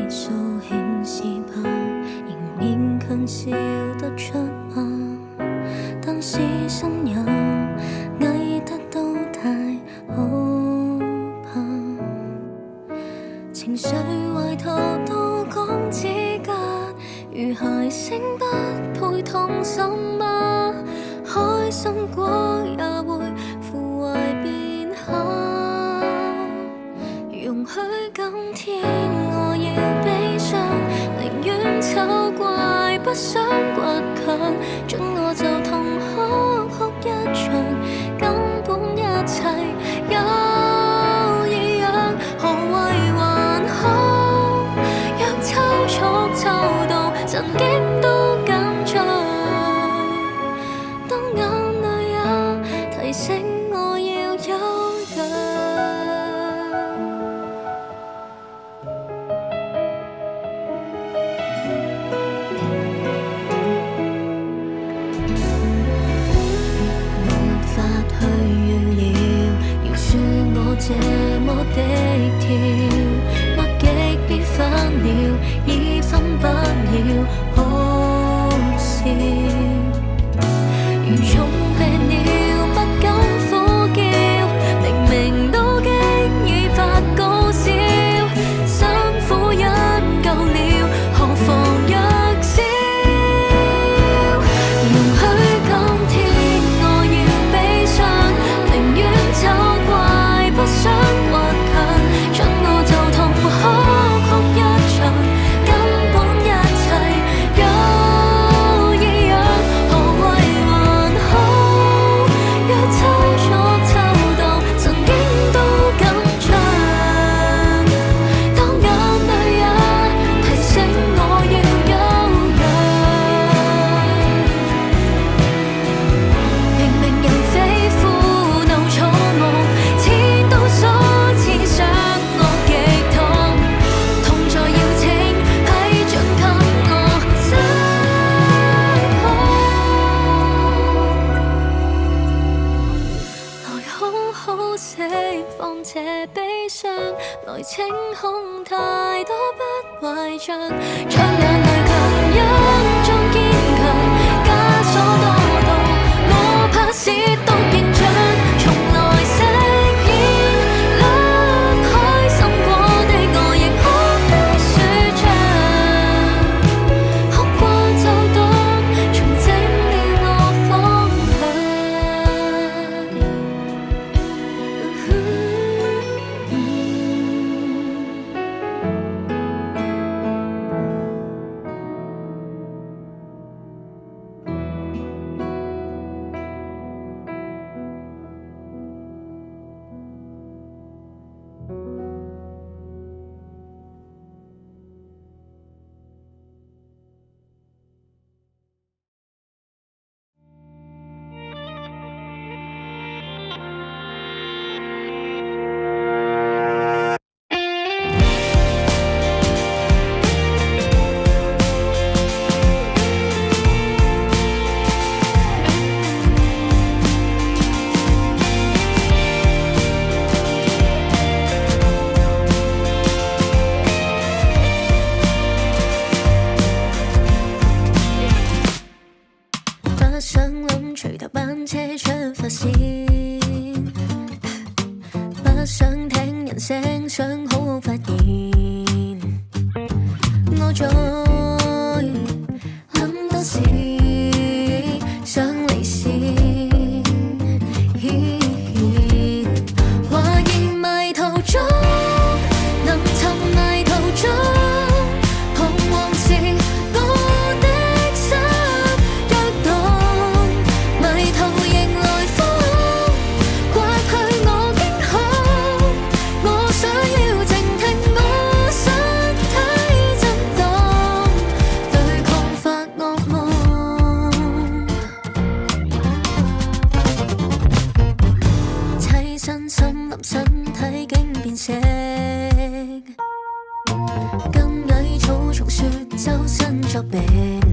數顯示吧，仍勉強笑得出嗎？但是心有翳得都太可怕，情緒壞透都講指甲，如孩聲不配痛什麼？開心過也會腐壞片刻，容許今天我要悲傷，寧願醜怪不想倔強，准我就痛哭一場，根本一切有異樣，何謂還好？若抽搐抽到神經都緊張，當眼淚也提醒我要休養。沒法去預料，要說我這麼的跳，默極必反了，已分不了好笑。如重病了，不敢呼叫，明明都經已發高燒，辛苦因夠了，何妨若笑？容許今天我要悲傷，寧願醜怪不想倔強，准我就痛哭一場，根本一切有異樣，何謂還好？若抽搐抽到神經都緊張，當眼淚也提醒我要休養。明明人非苦惱錯誤，千刀所刺傷我極痛，痛在要請批准給我生來好好釋放這悲傷，來清空太多不壞帳，將眼淚強忍中堅強，枷鎖多到我怕蝕到現象，從來飾演兩開心過的我，亦哭得舒暢，哭過就當重整了我方不想諗隨頭班車出發線，不想聽人聲，想好好發現。我再諗多時，想離線，懷疑迷途中能尋迷途中，彷徨時我的心躍動，迷途迎來風，刮去我驚恐，我想要靜聽我身體震動，對抗發惡夢，棲身森林身體竟變色，跟矮草叢說周身作病。